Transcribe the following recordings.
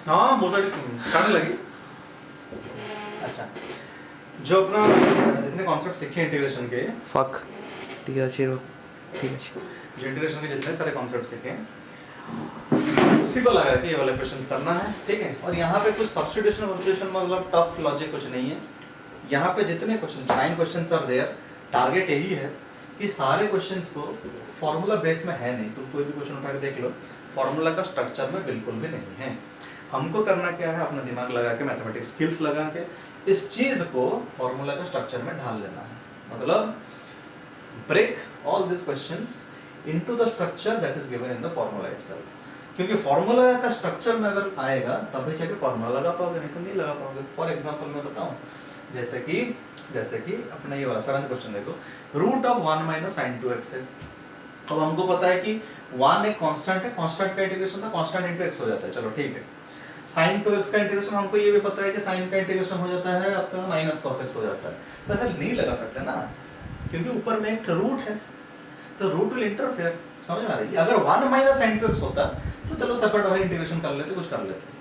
हाँ मोटर खाने लगी। अच्छा, जो अपना जितने कॉन्सेप्ट सीखे इंटीग्रेशन के, फक ठीक है जो इंटीग्रेशन के जितने सारे कॉन्सेप्ट सीखे उसी को लगा के ये वाले क्वेश्चंस करना है, ठीक है। और यहाँ पे कुछ सब्स्टिट्यूशन वब्स्टिट्यूशन मतलब टफ लॉजिक कुछ नहीं है। यहाँ पे जितने questions 9 questions are there, target यही है कि सारे क्वेश्चंस को फॉर्मूला बेस में है नहीं। तुम कोई भी क्वेश्चन उठा के देख लो, फॉर्मूला का स्ट्रक्चर में बिल्कुल भी नहीं है। हमको करना क्या है, अपना दिमाग लगा के, मैथमेटिक्स स्किल्स लगा के इस चीज को फॉर्मूला का स्ट्रक्चर में ढाल लेना है। मतलब break all this questions into the structure that is given in the formula itself. क्योंकि फॉर्मूला का स्ट्रक्चर में अगर आएगा तभी जाके फॉर्मूला लगा पाओगे, नहीं तो नहीं लगा पाओगे। फॉर एग्जांपल मैं बताऊं, जैसे कि अपना ये वाला 7वां क्वेश्चन देखो, root of 1 minus sin 2x है। अब हमको पता है कि 1 एक कांस्टेंट है, कांस्टेंट का इंटीग्रेशन था कांस्टेंट इनटू x हो जाता है, चलो ठीक है। sin 2x का इंटीग्रेशन हमको ये भी पता है कि sin का इंटीग्रेशन हो जाता है आपका माइनस cos x हो जाता है। तो ऐसा नहीं लगा सकते ना, क्योंकि ऊपर में एक रूट है, तो रूट विल इंटरफेयर। समझ में आ रही है? अगर 1 माइनस sin 2x होता तो चलो सेपरेट हो इंटीग्रेशन कर लेते, कुछ कर लेते,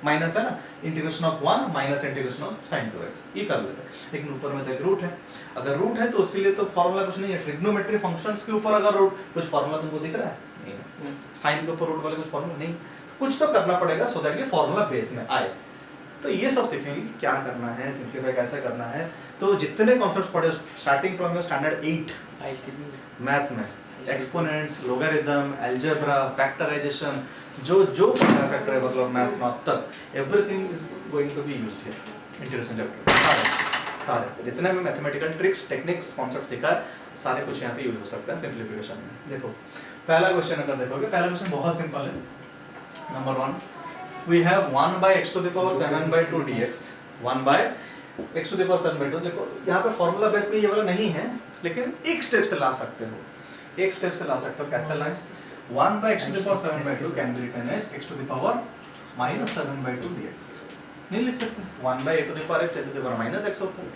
माइनस है ना, integration of 1 minus integration of sin 2x ये कर लेते। लेकिन ऊपर में तो एक रूट है, अगर रूट है तो इसीलिए तो फॉर्मूला कुछ नहीं है। ट्रिग्नोमेट्री फंक्शंस के ऊपर अगर रूट, कुछ फॉर्मूला तुमको दिख रहा है? नहीं। साइन के ऊपर रूट वाले कुछ फॉर्मूला नहीं, कुछ तो करना पड़ेगा सो दैट ये फॉर्मूला बेस में आए। तो ये सब सीखेंगे क्या करना है, सिंप्लीफाई कैसे करना है। तो जितने कॉन्सेप्ट्स पढ़े स्टार्टिंग फ्रॉम स्टैंडर्ड 8 मैथ्स में, एक्सपोनेंट्स, लोगारिथम, अलजेब्रा, फैक्टराइजेशन, जो जो पढ़ा फैक्टर मतलब मैथ्स में अब तक, everything is going to be used here integration chapter. सारे जितने भी मैथमेटिकल ट्रिक्स, टेक्निक्स, कॉन्सेप्ट सीखा है, सारे कुछ यहाँ पे यूज हो सकता है सिंप्लीफिकेशन में। देखो पहला क्वेश्चन अगर देखोगे, पहला क्वेश्चन बहुत सिंपल है। Number 1, we have 1 by x to the power 7 by 2 dx, 1 by x to the power 7 by 2। देखो यहाँ पे फॉर्मूला बेस में ये वाला नहीं है, लेकिन एक स्टेप से ला सकते हो, एक स्टेप से ला सकते हो। कैसे लाएं? 1 by x to the power 7 by 2 can be written as x to the power minus 7 by 2 dx। नहीं लिख सकते, 1 by a to the power x, a to the power minus x होता है।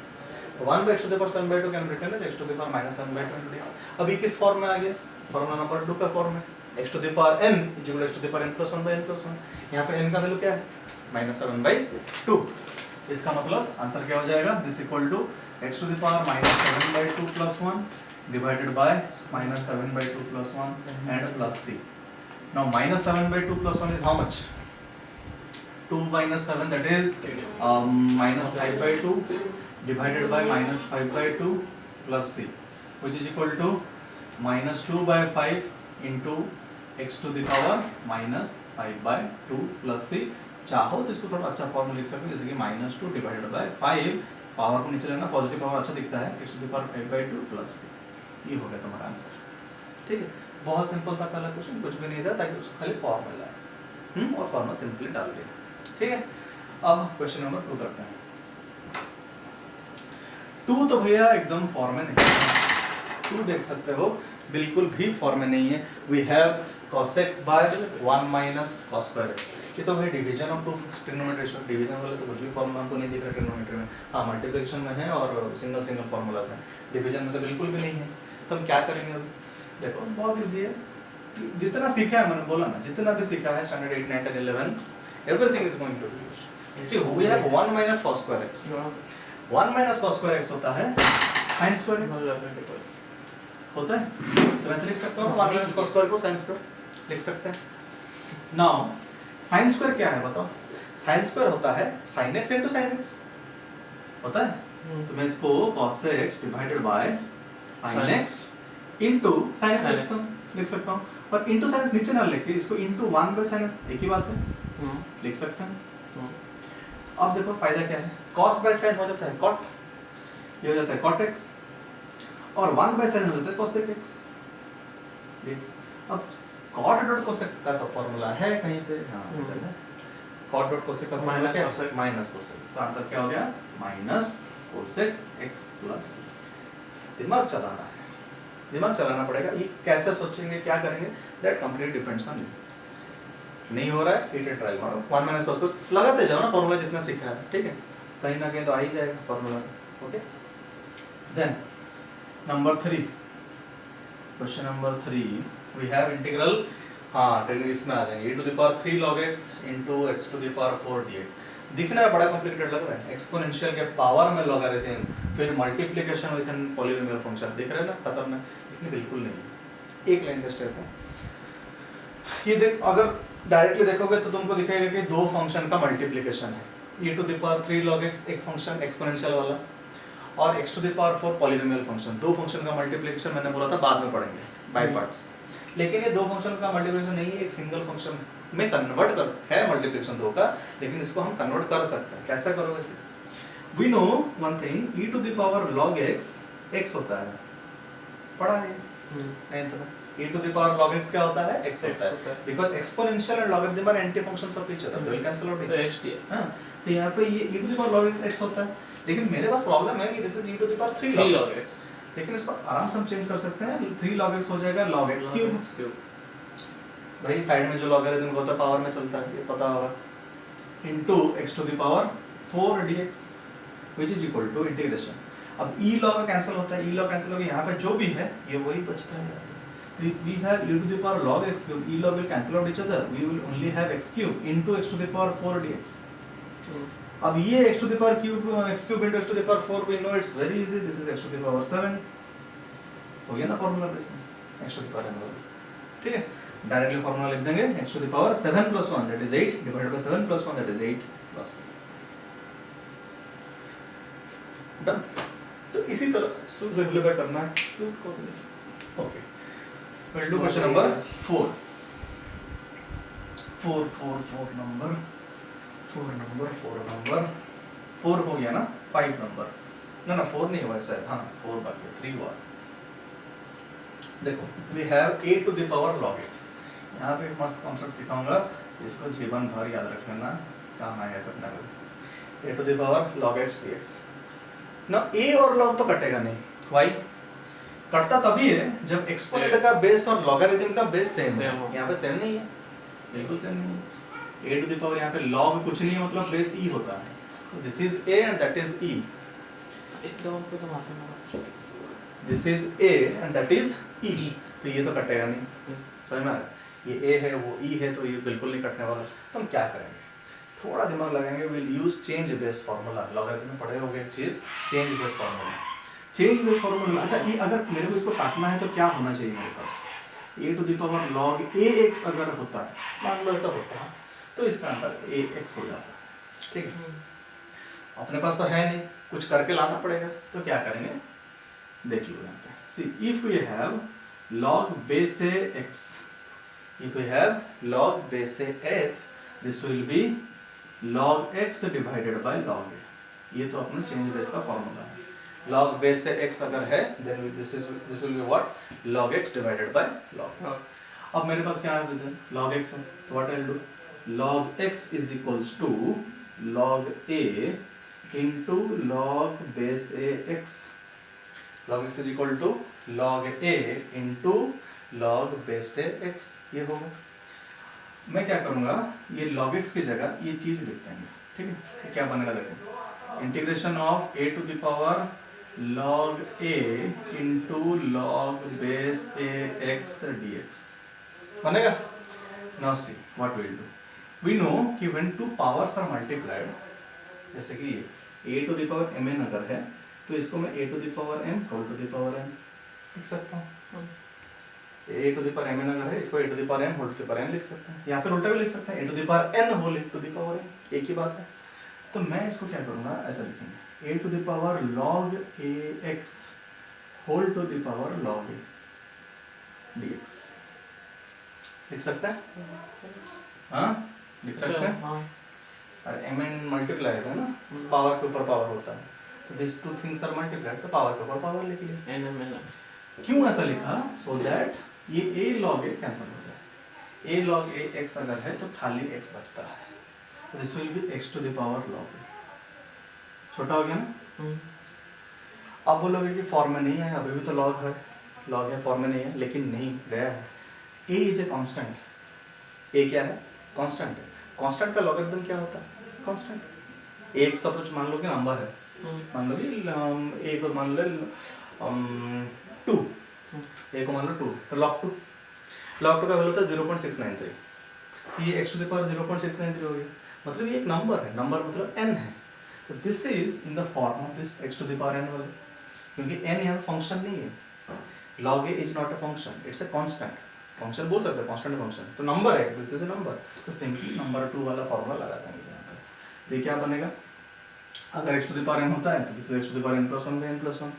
1 by x to the power 7 by 2 can be written as x to the power minus 7 by 2 dx। अब ये किस form में आ गया? फॉर्मूला नंबर 2 का form में, x to the power n equal x to the power n plus 1 by n plus 1। यहाँ पे n का वैल्यू क्या है? -7 by 2। इसका मतलब आंसर क्या हो जाएगा? This equal to x to the power -7 by 2 plus 1 divided by -7 by 2 plus 1 and plus c। Now -7 by 2 plus 1 is how much? 2 minus 7, that is -5 by 2 divided by -5 by 2 plus c, which is equal to -2 by 5 into x to the power -5 by 2 plus c। चाहो तो इसको थोड़ा अच्छा form लिख सकते हो, जैसे कि -2 divided by 5, पावर को नीचे लेना, पॉजिटिव पावर अच्छा दिखता है, x to the power 5 by 2 plus c। ये हो गया तुम्हारा आंसर, ठीक है। बहुत सिंपल था पहला क्वेश्चन, कुछ भी नहीं था, ताकि उसको खाली फॉर्मूला है और फॉर्मूला सिंपली डाल दिया, ठीक है। अब क्वेश्चन नंबर 2 करते हैं। 2 तो भैया एकदम फॉर्म में नहीं है, 2 देख सकते हो बिल्कुल भी फॉर्म में नहीं है। We have cos x by 1 minus cos square x। ये तो भाई division of two trigonometry ratio, division वाले तो कुछ भी फॉर्मूला हमको नहीं दिख रहा ट्रिग्नोमेट्री में। हाँ मल्टीप्लिकेशन में है और सिंगल सिंगल फॉर्मूलाज हैं, डिवीजन में तो बिल्कुल भी नहीं है। तो हम क्या करेंगे अभी? देखो बहुत इजी है, जितना सीखा है मैंने बोला ना, जितना भी सीखा है standard 8, 9, 10, 11, everything is going to be used. See we have 1 minus cos square x। 1 minus cos square x होता है sin square x होता है, तो वैसे लिख सकते हो 1 minus cos square को sin square लिख सकते हैं। नाउ sin square क्या है बताओ? sin square होता है sin x into sin x होता है। तो मैं इसको cos x divided by sin x into sin x लिख सकता हूँ, और into sin x नीचे ना लेके इसको into 1 by sin x, एक ही बात है, लिख सकते हैं। अब देखो फायदा क्या है, cos by sin हो जाता है cot, ये हो जाता है cot x, और 1 by sin हो जाता है cosec x। अब cot dot cosec का तो फॉर्मूला है कहीं पे, हाँ इधर है, cot dot cosec का फॉर्मूला क्या है? Minus cosec। तो आंसर क्या हो गया? Minus cosec x plus. दिमाग चलाना है, दिमाग चलाना पड़ेगा। ये कैसे सोचेंगे, क्या करेंगे, that complete depends on you. नहीं हो रहा है, हिट एंड ट्रायल मारो, 1 minus cos square लगाते जाओ ना, फॉर्मूला जितना सीखा है, ठीक है, कहीं ना कहीं तो आ ही जाएगा formula, okay. Then number 3, question number 3, we have integral हाँ इसमें आ जाएंगे e to the power 3 log x into x to the power 4 dx। दिखने में बड़ा कॉम्प्लिकेटेड लग रहा है, एक्सपोनेंशियल के पावर में लॉगरिथम फिर multiplication with an polynomial function, दिख रहा है ना खतरनाक, लेकिन बिल्कुल नहीं है, एक लाइन का स्टेप है ये। देख अगर डायरेक्टली देखोगे तो तुमको दिखेगा कि दो फंक्शन का मल्टीप्लिकेशन है, e to the power 3 log x एक फंक्शन एक्सपोनेंशियल वाला और x to the power 4 polynomial function, दो फंक्शन का मल्टीप्लिकेशन मैंने बोला था बाद में पढ़ेंगे बाय पार्ट्स। लेकिन ये दो फंक्शन का मल्टीप्लिकेशन नहीं है, एक सिंगल फंक्शन में कन्वर्ट कर है मल्टीप्लिकेशन दो का, लेकिन इसको हम कन्वर्ट कर सकते हैं। कैसा करो वैसे? We know one thing, e to the power log x x होता है, पढ़ा है नहीं तो e to the power log x क्या होता है? x होता है, because exponential and logarithm are anti functions of each other, they will cancel out each other. हां तो यहां पे ये e to the power log x होता है, लेकिन मेरे पास प्रॉब्लम है कि this is e to the power 3 log x, लेकिन इसको आराम से हम चेंज कर सकते हैं, 3 log x हो जाएगा log x क्यूब। भाई साइड में जो लॉगरिथम होता है पावर में चलता है, ये पता होगा, into x to the power 4 dx which is equal to integration. अब e log कैंसिल होता है, e log कैंसिल हो गया, यहाँ पे जो भी है ये वही बचता है। तो we have e to the power log x cube, e log will cancel out each other, we will only have x cube into x to the power 4 dx। अब ये x to the power cube x cube into x to the power 4 we know it's very easy, this is x to the power 7 हो गया ना formula base में x to the power n, ठीक है। Directly formula लिख देंगे x to the power 7 plus 1 that is 8 divided by 7 plus 1 that is 8 plus done. तो इसी तरह सिंपलीफाई करना है। Okay we'll do question number 4 number 4 हो गया ना, 5 नंबर ना 4 नहीं हुआ शायद, हाँ 4 बाकी है, 3 हुआ। देखो we have a to the power log x, यहाँ पे एक मस्त कॉन्सेप्ट सिखाऊंगा, इसको जीवन भर याद रख लेना, काम आएगा करने में। a to the power log x dx ना, a और log तो कटेगा नहीं, why? कटता तभी है जब एक्सपोनेंट का बेस और लॉगरिथम का बेस सेम है, यहाँ पे सेम नहीं है, बिल्कुल सेम नहीं है। a to the power यहाँ पे log कुछ नहीं है, मतलब बेस e होता है, this is a and that is e, this is a and that is e, तो ये तो कटेगा नहीं, समझ में आ रहा है? ये a है वो e है, तो ये बिल्कुल नहीं कटने वाला। तो हम क्या करेंगे, थोड़ा दिमाग लगाएंगे, will use change base formula. Logarithm में पढ़े होंगे एक चीज, change base formula, change base formula. अच्छा ये अगर मेरे को इसको काटना है तो क्या होना चाहिए मेरे पास, a to the power log ax अगर होता है, मान लो ऐसा होता है, तो इसका आंसर ax हो जाता है, ठीक है। अपने पास तो है नहीं, कुछ करके लाना पड़ेगा, तो क्या करेंगे देख लो यहाँ पे। See if we have log base x, if we have log base x, this will be log x divided by log a, ये तो अपना चेंज बेस का फॉर्मूला है। log base x अगर है then this will be what log x divided by log a। अब मेरे पास क्या है, log x है, तो what I'll do, log x is equals to log a into log base a x, log x is equal to log a into log base a x, ये होगा। मैं क्या करूँगा, ये log x की जगह ये चीज़ लिख देंगे, ठीक है। क्या बनेगा देखो, integration of a to the power log a into log base a x dx बनेगा। Now see what we will do, we know कि when two powers are multiplied, जैसे कि a to the power mn अगर है, तो इसको मैं a to the power m whole to the power n लिख सकता हूँ। a to the power mn अगर है, इसको a to the power m whole to the power n लिख सकते हैं, या फिर उल्टा भी लिख सकते हैं, a to the power n whole to the power n, एक ही बात है। तो मैं इसको क्या करूँगा, ऐसा लिखेंगे a to the power log ax whole to the power log a dx, लिख सकते हैं, हाँ लिख सकते हैं। अरे mn मल्टीप्लाई है ना, पावर के ऊपर पावर होता है, तो this two things are multiplied, तो पावर के ऊपर पावर लिख लिया। क्यों ऐसा लिखा, सो दैट ये a log a कैंसिल हो जाए, a log a x अगर है तो खाली x बचता है, तो this will B x to the power log a, छोटा हो गया ना। अब बोलोगे कि फॉर्म में नहीं है, अभी भी तो log है फॉर्म में नहीं है, लेकिन नहीं गया है, a is a constant, a क्या है, कांस्टेंट है, कांस्टेंट का लॉगरिथम क्या होता है, कांस्टेंट। एक सपोज मान लो कि नंबर है, मान लो कि a को मान लो 2, a को मान लो 2, तो log 2। log 2 का वैल्यू था 0.693, तो ये x to the power 0.693 हो गया, मतलब ये एक नंबर है, नंबर मतलब n है, तो this is in the form of this x to the power n वाले, क्योंकि n यहाँ फंक्शन नहीं है, log a is not a function, it's a constant, function बोल सकते हैं, कांस्टेंट फंक्शन, तो नंबर है, दिस इज अ नंबर, तो सिंपली नंबर 2 वाला फॉर्मूला लगा देंगे यहाँ पर, तो ये क्या बनेगा, अगर x to the power n होता है तो this is x to the power n plus 1 by n plus 1,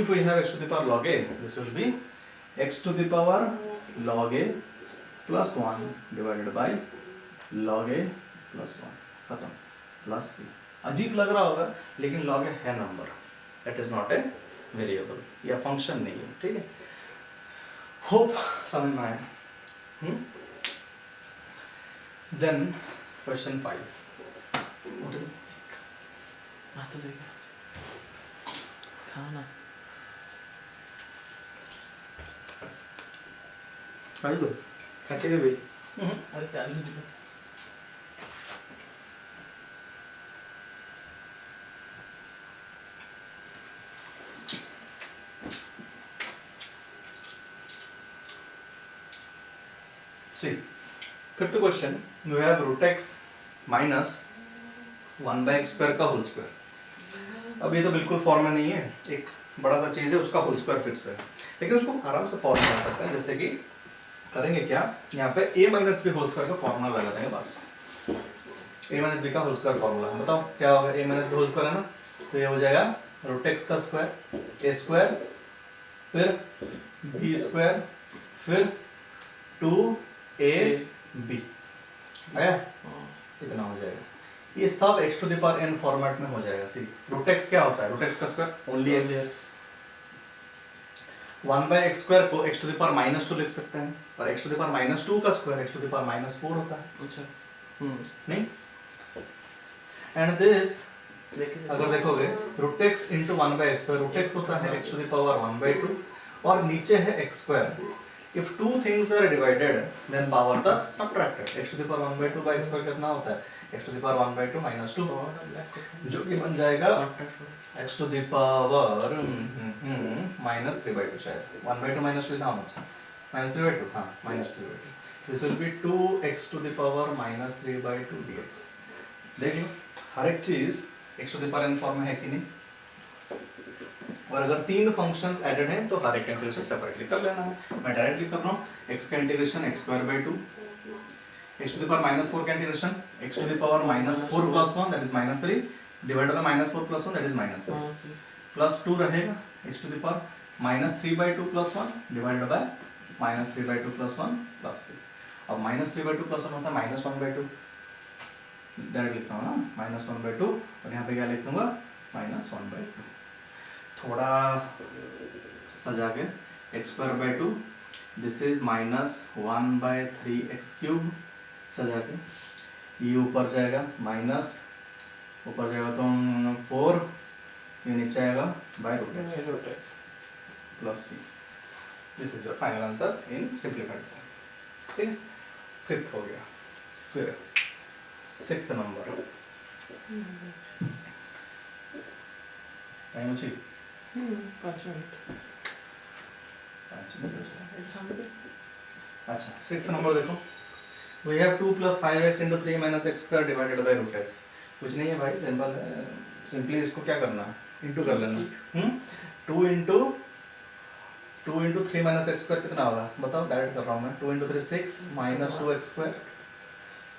if we have x to the power log a, this will be x to the power log a plus 1 divided by log a plus 1, खत्म, plus c, अजीब लग रहा होगा लेकिन log a है number, that is not a variable या function नहीं है, ठीक है, होप समझ में आया। देन क्वेश्चन 5, तो देखो खाओ ना। आई तो खाते भाई। अरे चालू जी। See, fifth question, you have root x minus 1 by x square का होल स्क्वायर। अब ये तो बिल्कुल फॉर्म में नहीं है, एक बड़ा सा चीज़ है, उसका होल स्क्वायर फिक्स है, लेकिन उसको आराम से फॉर्म कर सकते हैं, जैसे कि करेंगे क्या, यहाँ पे a minus b whole square का फॉर्मूला लगा देंगे बस, a माइनस बी का होल स्क्वायर फॉर्मूला, बताओ क्या होगा, a minus b whole square है ना, तो ये हो जाएगा रूट एक्स का स्क्वायर, a स्क्वायर, फिर b स्क्वायर, फिर 2ab आया, इतना हो जाएगा, ये सब x to the power n format में हो जाएगा। सी रूट एक्स क्या होता है, रूट एक्स का square only x, 1 by x square को x to the power minus 2 लिख सकते हैं, और x to the power minus 2 का square x to the power minus 4 होता है। अच्छा नहीं, एंड दिस अगर देखोगे root x into 1 by x square, root x होता है x to the power 1 by 2 और नीचे है x square. If two things are divided, then powers are subtracted. X to the power 1 by 2 by x square कितना होता है? X to the power 1 by 2 minus 2, जो कि बन जाएगा x to the power minus 3 by 2 शायद। 1 by 2 minus 2 is how much? Minus 3 by 2, हाँ, minus 3 by 2. This will be 2x to the power minus 3 by 2 dx. देख लो, हर एक चीज x to the power n form में है कि नहीं? और अगर तीन फंक्शंस एडेड हैं तो हर एक इंटीग्रेशन सेपरेटली कर लेना है। मैं डायरेक्टली कर रहा हूँ, x का integration x square by 2, x to the power minus 4 का integration x to the power minus 4 plus 1 that is minus 3 divided by minus 4 plus 1 that is minus 3 plus 2 रहेगा x to the power minus 3 by 2 plus 1 divided by minus 3 by 2 plus 1 plus 3। अब minus 3 by 2 plus 1 होता है minus 1 by 2, direct लिखता हूँ ना, minus 1 by 2, और यहाँ पे क्या लिख दूंगा माइनस 1 बाई 2। थोड़ा सजा के x square by 2, this is minus 1 by 3x cube, सजा के ये ऊपर जाएगा माइनस, ऊपर जाएगा तो 4, ये नीचे आएगा by root x plus c. This is your final answer in simplified form. ठीक है, फिफ्थ हो गया, फिर सिक्स्थ नंबर टाइम अच्छी 5 मिनट। अच्छा, सिक्स्थ नंबर देखो, we have 2 plus 5x into 3 minus x square divided by root x. कुछ नहीं है भाई, सिंपल है, सिंपली इसको क्या करना है, इंटू कर लेना। 2 इंटू 3 माइनस एक्स स्क्वायर कितना होगा बताओ, डायरेक्ट कर रहा हूँ मैं, 2 इंटू 3 6 माइनस 2x स्क्वायर,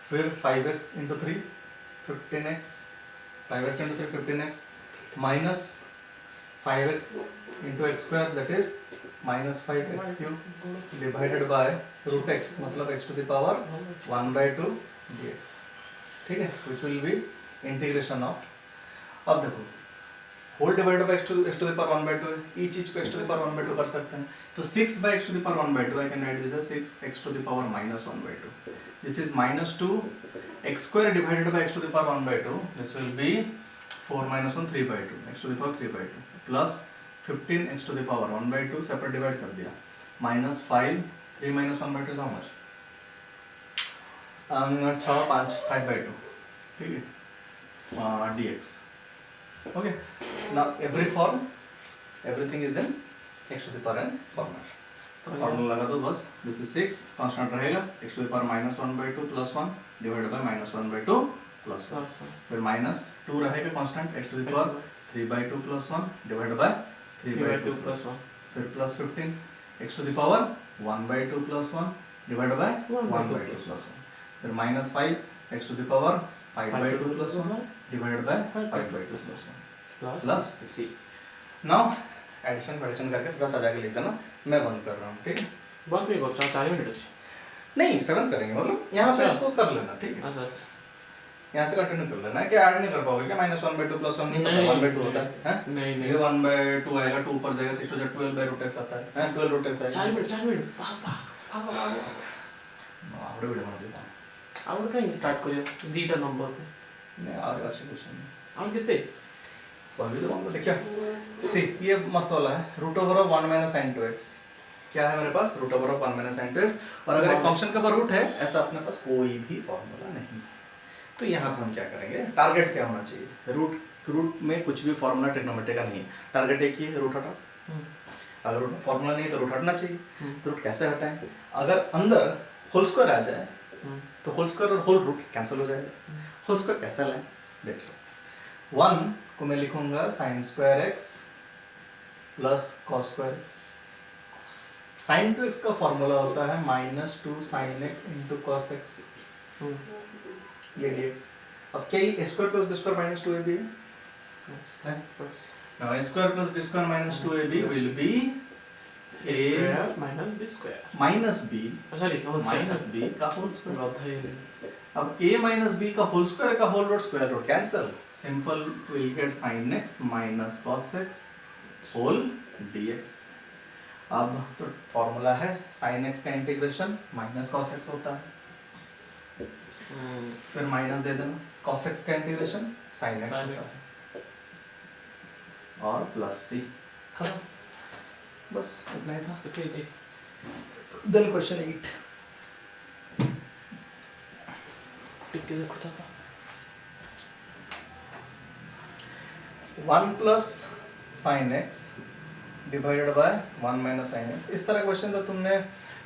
फिर 5x into 3 15x, 5x into 3 15x minus 5x into x square that is minus 5x cube divided by root x मतलब x to the power 1 by 2 dx। ठीक है, which will be integration of, अब देखो whole divided by x to the power 1 by 2, each चीज को x to the power 1 by 2 कर सकते हैं, तो 6 by x to the power 1 by 2 I can write this as 6x to the power minus 1 by 2, this is minus 2 x square divided by x to the power 1 by 2, this will be 4 minus 1 3 by 2 x to the power 3 by 2 plus 15 x to the power 1 by 2 separate divide कर दिया, minus 5 3 minus 1 by 2 how much, 6 5 5 by 2, ठीक है, dx। Okay, now every form everything is इन x to the power n format. तो formula लगा दो बस, this is 6 constant रहेगा x to the power -1/2 + 1 divided by -1/2 + 1, फिर -2 रहेगा constant x to the power 3/2 + 1 divided by 3/2 + 1, फिर +15 x to the power 1/2 + 1 divided by 1/2 + 1, फिर -5 x to the power 5/2 + 1 divided by 5/2 + 1 plus c। Now addition addition करके थोड़ा सा जाके लिख देना, मैं बंद कर रहा हूँ, ठीक है? बंद नहीं कर 4 मिनट अच्छे। नहीं 7 करेंगे, मतलब यहाँ पे अच्छा। इसको कर लेना, ठीक है? अच्छा अच्छा, यहाँ से कंटिन्यू कर लेना है, क्या ऐड नहीं कर पाओगे क्या? -1/2 + 1 नहीं पता, 1/2 होता है, हैं? नहीं ये नहीं 1/2 आएगा, 2 ऊपर जाएगा, 6 to the 12/√x आता है, हैं? 12√x आएगा। 4 मिनट भाग आवड़े वीडियो बना देता हूँ। आउट कहीं स्टार्ट करियो दीटा नंबर पे नहीं आ अच्छे क्वेश्चन है। आउट कितने कौन भी तो हमको देखिए, सी ये मस्त वाला है, √1 - sin 2x। क्या है मेरे पास? √1 - sin 2x, और अगर एक फंक्शन का रूट है, ऐसा अपने पास कोई भी फॉर्मूला नहीं, तो यहाँ पे हम क्या करेंगे? टारगेट क्या होना चाहिए? रूट में कुछ भी फॉर्मूला ट्रिग्नोमेट्री का नहीं है, टारगेट एक ही है, रूट हटाओ। अगर रूट फॉर्मूला नहीं है तो रूट हटना चाहिए, तो रूट कैसे हटाएं? अगर अंदर होल स्क्वायर आ जाए तो होल स्क्वायर और होल रूट कैंसिल हो जाएगा। होल स्क्वायर कैसे लाएं? देख लो, 1 को मैं लिखूंगा sin² x plus cos²x। sin 2x का फॉर्मूला होता है -2 sin x × cos x, ये dx। अब क्या ये a² + b² - 2ab है? Now a² + b² - 2ab will be a minus b का होल स्क्वायर। अब a minus b का होल स्क्वायर का whole root square root cancel, simple will get sin x minus cos x whole dx। अब तो formula है sin x का integration minus cos x होता है, फिर माइनस दे देना, cos x का इंटीग्रेशन sin x होता है, और प्लस c, खत्म, बस इतना ही था। देन क्वेश्चन 8, टिक देखो था 1 plus sin x divided by 1 minus sin x। इस तरह क्वेश्चन तो तुमने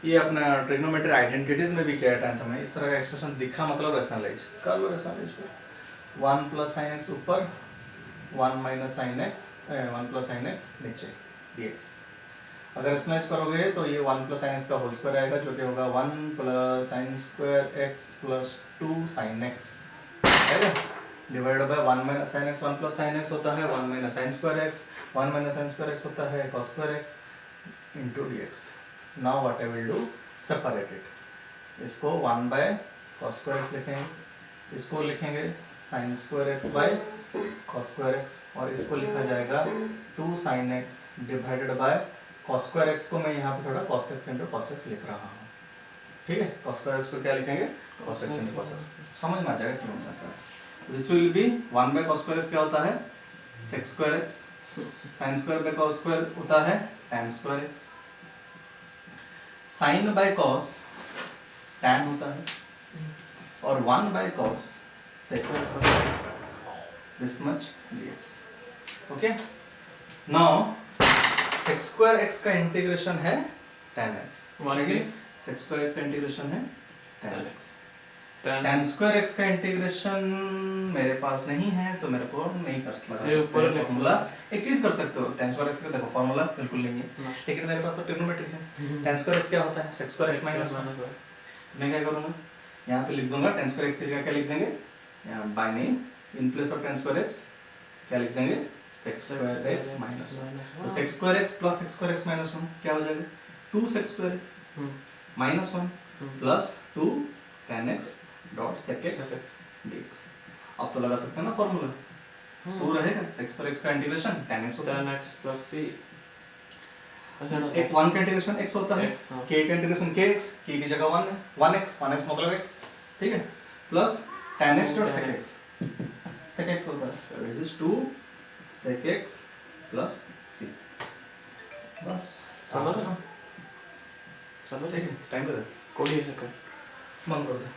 ये अपना ट्रिग्नोमेट्री आइडेंटिटीज में भी किया था, तुम्हें इस तरह का एक्सप्रेशन दिखा मतलब रैशनलाइज कर लो, रैशनलाइज 1 प्लस sin x ऊपर, 1 minus sin x, 1 plus sin x नीचे dx। अगर रैशनलाइज करोगे तो ये 1 प्लस sin x का होल स्क्वायर आएगा, जो कि होगा 1 plus sin² x plus 2 sin x, है ना? Divided by 1 minus sin x, 1 plus sin x होता है 1 minus sin² x, 1 minus sin² x होता है cos² x into dx। Now what I will do, separate it, इसको 1 by cos² x लिखेंगे, इसको लिखेंगे sin² x bye cos² x, और इसको लिखा जाएगा 2 sin x divided by cos² x को मैं यहाँ पे थोड़ा cos x into cos x लिख रहा हूँ, ठीक है? cos² x को क्या लिखेंगे? cos x into cos x, समझ में आ जाएगा क्यों ऐसा। This will be 1 by cos² x क्या होता है? sec² x, sin² bye cos² होता है tan² x, sin by cos tan होता है, और 1 by cos sec, this much dx। Okay, now sec² x का इंटीग्रेशन है tan x, sec² x का इंटीग्रेशन है tan x, tan² x का इंटीग्रेशन मेरे पास नहीं है तो मेरे को नहीं कर सकता फॉर्मूला। एक चीज कर सकते हो, tan² x का देखो फॉर्मूला बिल्कुल नहीं है, लेकिन मेरे पास तो ट्रिग्नोमेट्री है। tan² x क्या होता है? sec² x minus 1। मैं क्या करूँगा, यहाँ पे लिख दूंगा tan² x की जगह क्या लिख देंगे, यहाँ by name in place of tan² x क्या लिख देंगे, sec² x माइनस 1। तो sec² x plus sec² x minus 1 क्या हो जाएगा, 2 sec² x minus 1 plus 2 tan x dot sec x dx। अब तो लगा सकते हैं ना फॉर्मूला, 2 रहेगा, sec² x का इंटीग्रेशन tan x होता है, tan x plus c, एक 1 का इंटीग्रेशन x होता है, k का इंटीग्रेशन kx, k की जगह 1 है, 1x मतलब x, ठीक है, plus tan x dot sec x होता है, so this is 2 sec x plus c। बस समझ ठीक है, टाइम कर दे, कोई नहीं कर बंद कर दे।